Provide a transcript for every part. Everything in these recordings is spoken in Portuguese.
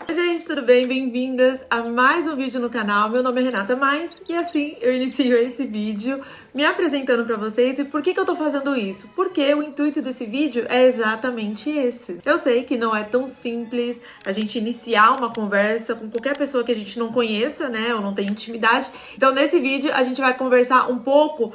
Oi gente, tudo bem? Bem-vindas a mais um vídeo no canal. Meu nome é Renata Mais e assim eu inicio esse vídeo me apresentando pra vocês. E por que eu tô fazendo isso? Porque o intuito desse vídeo é exatamente esse. Eu sei que não é tão simples a gente iniciar uma conversa com qualquer pessoa que a gente não conheça, né, ou não tem intimidade. Então nesse vídeo a gente vai conversar um pouco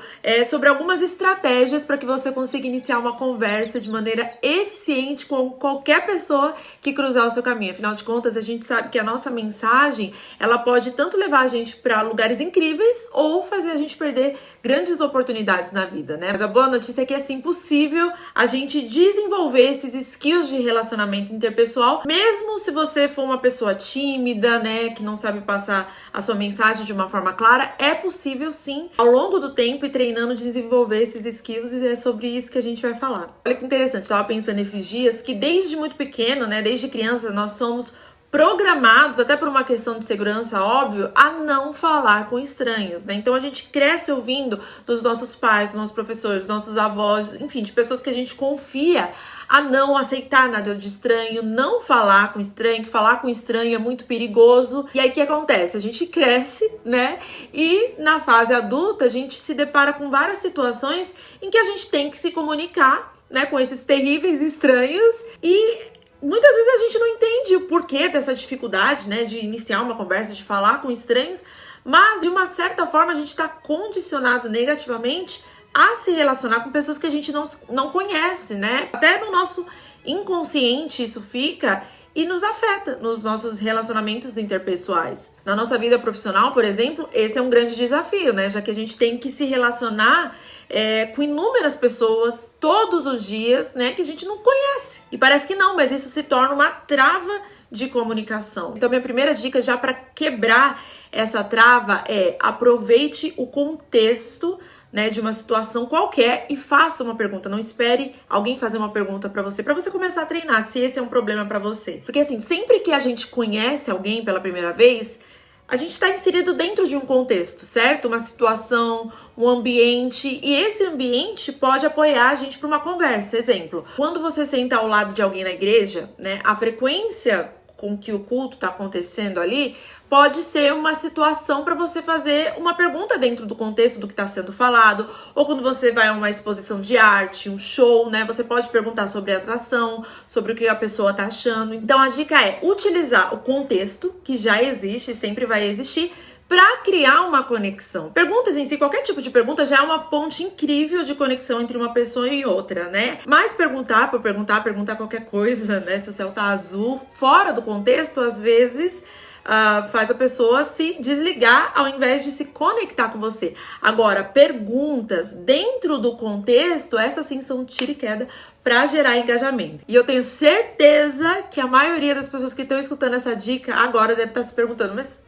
sobre algumas estratégias para que você consiga iniciar uma conversa de maneira eficiente com qualquer pessoa que cruzar o seu caminho. Afinal de contas, a gente sabe que a nossa mensagem, ela pode tanto levar a gente para lugares incríveis ou fazer a gente perder grandes oportunidades na vida, né? Mas a boa notícia é que é sim possível a gente desenvolver esses skills de relacionamento interpessoal, mesmo se você for uma pessoa tímida, né, que não sabe passar a sua mensagem de uma forma clara, é possível sim, ao longo do tempo e treinando, desenvolver esses skills, e é sobre isso que a gente vai falar. Olha que interessante, eu tava pensando esses dias que desde muito pequeno, né, desde criança, nós somos programados, até por uma questão de segurança, óbvio, a não falar com estranhos, né? Então a gente cresce ouvindo dos nossos pais, dos nossos professores, dos nossos avós, enfim, de pessoas que a gente confia, a não aceitar nada de estranho, não falar com estranho, que falar com estranho é muito perigoso. E aí o que acontece? A gente cresce, né? E na fase adulta a gente se depara com várias situações em que a gente tem que se comunicar, né, com esses terríveis estranhos, e muitas vezes a gente não entende o porquê dessa dificuldade, né, de iniciar uma conversa, de falar com estranhos, mas de uma certa forma a gente está condicionado negativamente a se relacionar com pessoas que a gente não conhece, né? Até no nosso inconsciente isso fica e nos afeta nos nossos relacionamentos interpessoais. Na nossa vida profissional, por exemplo, esse é um grande desafio, né? Já que a gente tem que se relacionar com inúmeras pessoas todos os dias, né? Que a gente não conhece. E parece que não, mas isso se torna uma trava de comunicação. Então, minha primeira dica já para quebrar essa trava é: aproveite o contexto, né, de uma situação qualquer e faça uma pergunta. Não espere alguém fazer uma pergunta pra você começar a treinar, se esse é um problema pra você. Porque assim, sempre que a gente conhece alguém pela primeira vez, a gente está inserido dentro de um contexto, certo? Uma situação, um ambiente, e esse ambiente pode apoiar a gente para uma conversa. Exemplo, quando você senta ao lado de alguém na igreja, né, a frequência com que o culto está acontecendo ali pode ser uma situação para você fazer uma pergunta dentro do contexto do que está sendo falado, ou quando você vai a uma exposição de arte, um show, né? Você pode perguntar sobre a atração, sobre o que a pessoa está achando. Então a dica é utilizar o contexto que já existe e sempre vai existir para criar uma conexão. Perguntas em si, qualquer tipo de pergunta já é uma ponte incrível de conexão entre uma pessoa e outra, né? Mas perguntar qualquer coisa, né? Se o céu tá azul, fora do contexto, às vezes faz a pessoa se desligar ao invés de se conectar com você. Agora, perguntas dentro do contexto, essas sim são tiro e queda para gerar engajamento. E eu tenho certeza que a maioria das pessoas que estão escutando essa dica agora deve estar se perguntando, mas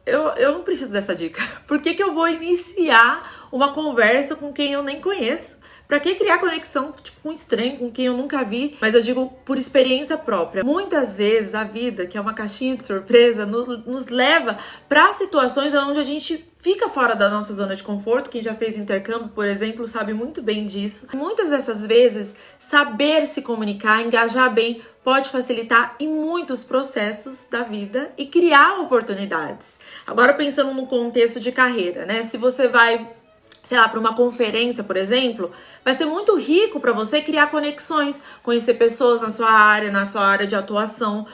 eu não preciso dessa dica. Por que eu vou iniciar uma conversa com quem eu nem conheço? Pra que criar conexão com um estranho, com quem eu nunca vi? Mas eu digo por experiência própria. Muitas vezes a vida, que é uma caixinha de surpresa, nos leva para situações onde a gente fica fora da nossa zona de conforto. Quem já fez intercâmbio, por exemplo, sabe muito bem disso. Muitas dessas vezes, saber se comunicar, engajar bem, pode facilitar em muitos processos da vida e criar oportunidades. Agora, pensando no contexto de carreira, né? Se você vai, sei lá, para uma conferência, por exemplo, vai ser muito rico para você criar conexões, conhecer pessoas na sua área de atuação,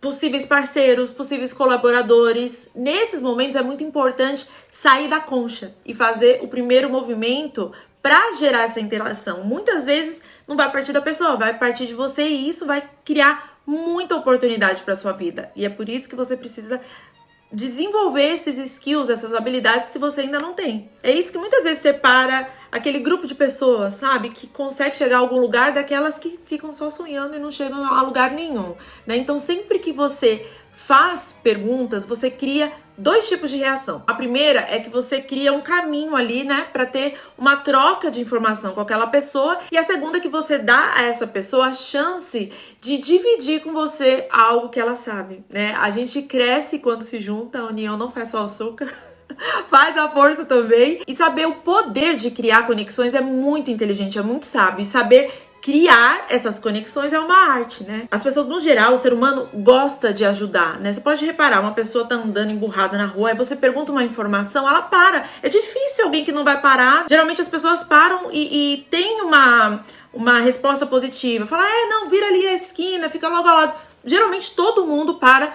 possíveis parceiros, possíveis colaboradores. Nesses momentos é muito importante sair da concha e fazer o primeiro movimento para gerar essa interação. Muitas vezes não vai partir da pessoa, vai partir de você, e isso vai criar muita oportunidade para sua vida. E é por isso que você precisa desenvolver esses skills, essas habilidades, se você ainda não tem. É isso que muitas vezes separa aquele grupo de pessoas, sabe, que consegue chegar a algum lugar, daquelas que ficam só sonhando e não chegam a lugar nenhum, né? Então, sempre que você faz perguntas, você cria dois tipos de reação. A primeira é que você cria um caminho ali, né, para ter uma troca de informação com aquela pessoa, e a segunda é que você dá a essa pessoa a chance de dividir com você algo que ela sabe, né? A gente cresce quando se junta, a união não faz só açúcar. Faz a força também. E saber o poder de criar conexões é muito inteligente, é muito sábio. E saber criar essas conexões é uma arte, né? As pessoas, no geral, o ser humano gosta de ajudar, né? Você pode reparar, uma pessoa tá andando emburrada na rua, aí você pergunta uma informação, ela para. É difícil alguém que não vai parar. Geralmente as pessoas param e tem uma resposta positiva. Fala, não, vira ali a esquina, fica logo ao lado. Geralmente todo mundo para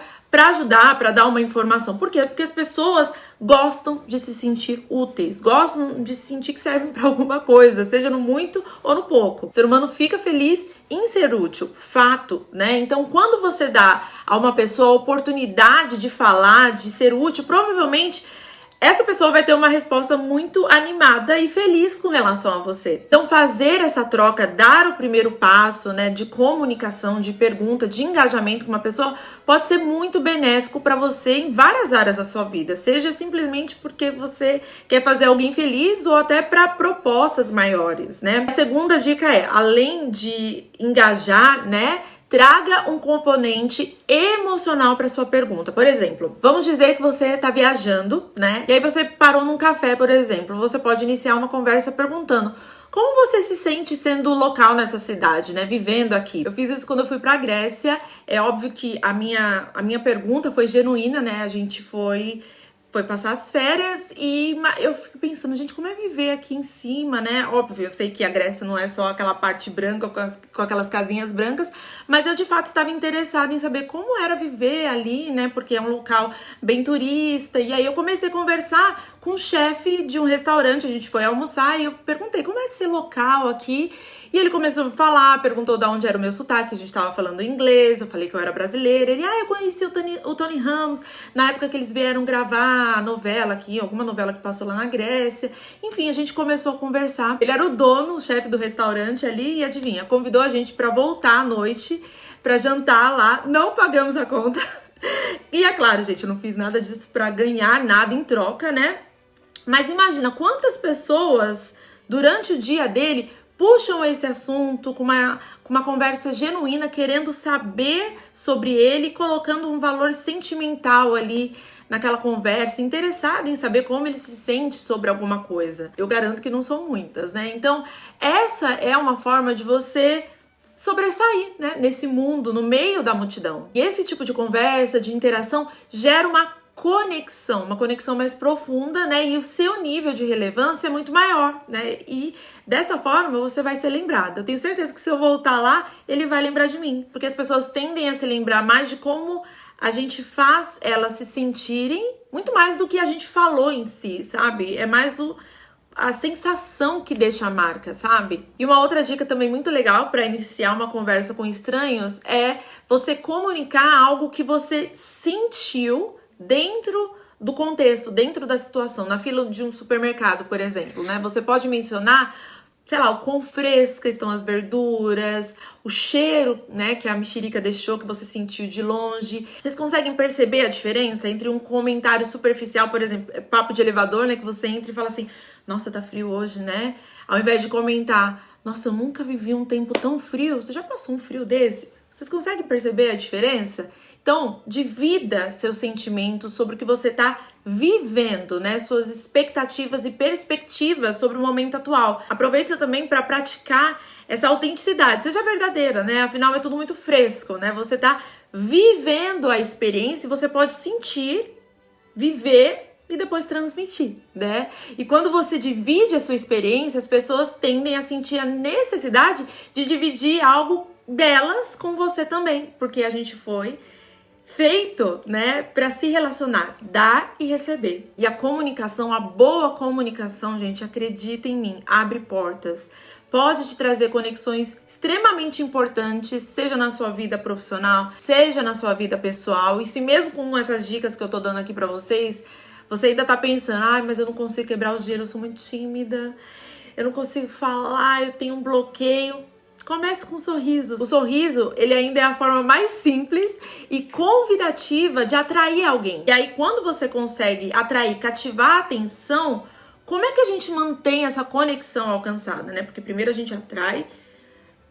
ajudar, para dar uma informação. Por quê? Porque as pessoas gostam de se sentir úteis, gostam de se sentir que servem para alguma coisa, seja no muito ou no pouco. O ser humano fica feliz em ser útil, fato, né? Então, quando você dá a uma pessoa a oportunidade de falar, de ser útil, provavelmente essa pessoa vai ter uma resposta muito animada e feliz com relação a você. Então, fazer essa troca, dar o primeiro passo, né, de comunicação, de pergunta, de engajamento com uma pessoa, pode ser muito benéfico para você em várias áreas da sua vida. Seja simplesmente porque você quer fazer alguém feliz ou até para propostas maiores, né? A segunda dica é, além de engajar, né, traga um componente emocional para sua pergunta. Por exemplo, vamos dizer que você está viajando, né? E aí você parou num café, por exemplo. Você pode iniciar uma conversa perguntando: como você se sente sendo local nessa cidade, né? Vivendo aqui. Eu fiz isso quando eu fui pra Grécia. É óbvio que a minha pergunta foi genuína, né? A gente foi passar as férias e eu fico pensando, gente, como é viver aqui em cima, né? Óbvio, eu sei que a Grécia não é só aquela parte branca com aquelas casinhas brancas, mas eu de fato estava interessada em saber como era viver ali, né? Porque é um local bem turista. E aí eu comecei a conversar com o chefe de um restaurante, a gente foi almoçar e eu perguntei como é esse local aqui. E ele começou a falar, perguntou de onde era o meu sotaque, a gente tava falando inglês, eu falei que eu era brasileira. Ele, eu conheci o Tony Ramos na época que eles vieram gravar a novela aqui, alguma novela que passou lá na Grécia. Enfim, a gente começou a conversar. Ele era o dono, o chefe do restaurante ali, e adivinha, convidou a gente pra voltar à noite, pra jantar lá. Não pagamos a conta. E é claro, gente, eu não fiz nada disso pra ganhar nada em troca, né? Mas imagina quantas pessoas, durante o dia dele, puxam esse assunto com uma conversa genuína, querendo saber sobre ele, colocando um valor sentimental ali naquela conversa, interessada em saber como ele se sente sobre alguma coisa. Eu garanto que não são muitas, né? Então, essa é uma forma de você sobressair, né, nesse mundo, no meio da multidão. E esse tipo de conversa, de interação, gera uma conexão mais profunda, né? E o seu nível de relevância é muito maior, né? E dessa forma você vai ser lembrada. Eu tenho certeza que se eu voltar lá, ele vai lembrar de mim, porque as pessoas tendem a se lembrar mais de como a gente faz elas se sentirem, muito mais do que a gente falou em si, sabe? É mais a sensação que deixa a marca, sabe? E uma outra dica também muito legal para iniciar uma conversa com estranhos é você comunicar algo que você sentiu dentro do contexto, dentro da situação, na fila de um supermercado, por exemplo, né? Você pode mencionar, sei lá, o quão frescas estão as verduras, o cheiro, né, que a mexerica deixou, que você sentiu de longe. Vocês conseguem perceber a diferença entre um comentário superficial, por exemplo, papo de elevador, né, que você entra e fala assim: nossa, tá frio hoje, né? Ao invés de comentar: nossa, eu nunca vivi um tempo tão frio. Você já passou um frio desse? Vocês conseguem perceber a diferença? Então, divida seus sentimentos sobre o que você está vivendo, né? Suas expectativas e perspectivas sobre o momento atual. Aproveita também para praticar essa autenticidade. Seja verdadeira, né? Afinal, é tudo muito fresco, né? Você está vivendo a experiência e você pode sentir, viver e depois transmitir, né? E quando você divide a sua experiência, as pessoas tendem a sentir a necessidade de dividir algo delas com você também, porque a gente foi feito, né, para se relacionar, dar e receber. E a comunicação, a boa comunicação, gente, acredita em mim, abre portas. Pode te trazer conexões extremamente importantes, seja na sua vida profissional, seja na sua vida pessoal. E se mesmo com essas dicas que eu tô dando aqui para vocês, você ainda tá pensando: mas eu não consigo quebrar o gelo, eu sou muito tímida, eu não consigo falar, eu tenho um bloqueio. Comece com sorrisos. O sorriso, ele ainda é a forma mais simples e convidativa de atrair alguém. E aí, quando você consegue atrair, cativar a atenção, como é que a gente mantém essa conexão alcançada, né? Porque primeiro a gente atrai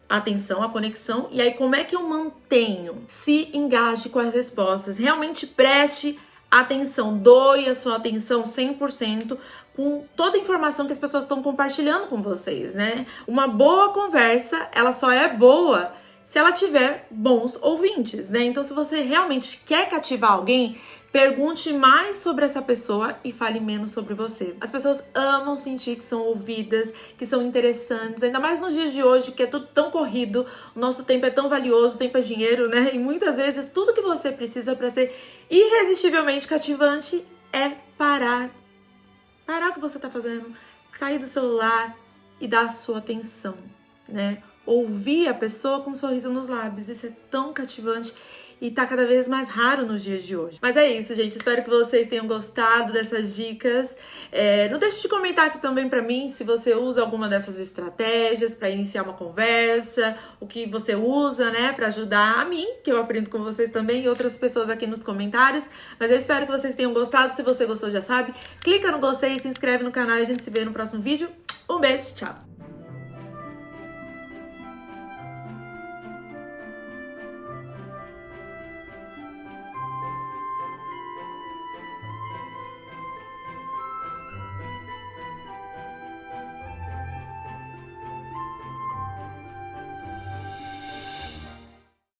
a atenção, a conexão, e aí como é que eu mantenho? Se engaje com as respostas, realmente preste atenção, doe a sua atenção 100% com toda a informação que as pessoas estão compartilhando com vocês, né? Uma boa conversa, ela só é boa se ela tiver bons ouvintes, né? Então, se você realmente quer cativar alguém, pergunte mais sobre essa pessoa e fale menos sobre você. As pessoas amam sentir que são ouvidas, que são interessantes, ainda mais nos dias de hoje, que é tudo tão corrido, o nosso tempo é tão valioso, o tempo é dinheiro, né? E muitas vezes tudo que você precisa para ser irresistivelmente cativante é parar. Parar o que você tá fazendo, sair do celular e dar a sua atenção, né? Ouvir a pessoa com um sorriso nos lábios, isso é tão cativante e tá cada vez mais raro nos dias de hoje. Mas é isso, gente, espero que vocês tenham gostado dessas dicas. Não deixe de comentar aqui também pra mim se você usa alguma dessas estratégias pra iniciar uma conversa, o que você usa, né, pra ajudar a mim, que eu aprendo com vocês também, e outras pessoas aqui nos comentários. Mas eu espero que vocês tenham gostado. Se você gostou, já sabe, clica no gostei, se inscreve no canal e a gente se vê no próximo vídeo. Um beijo, tchau!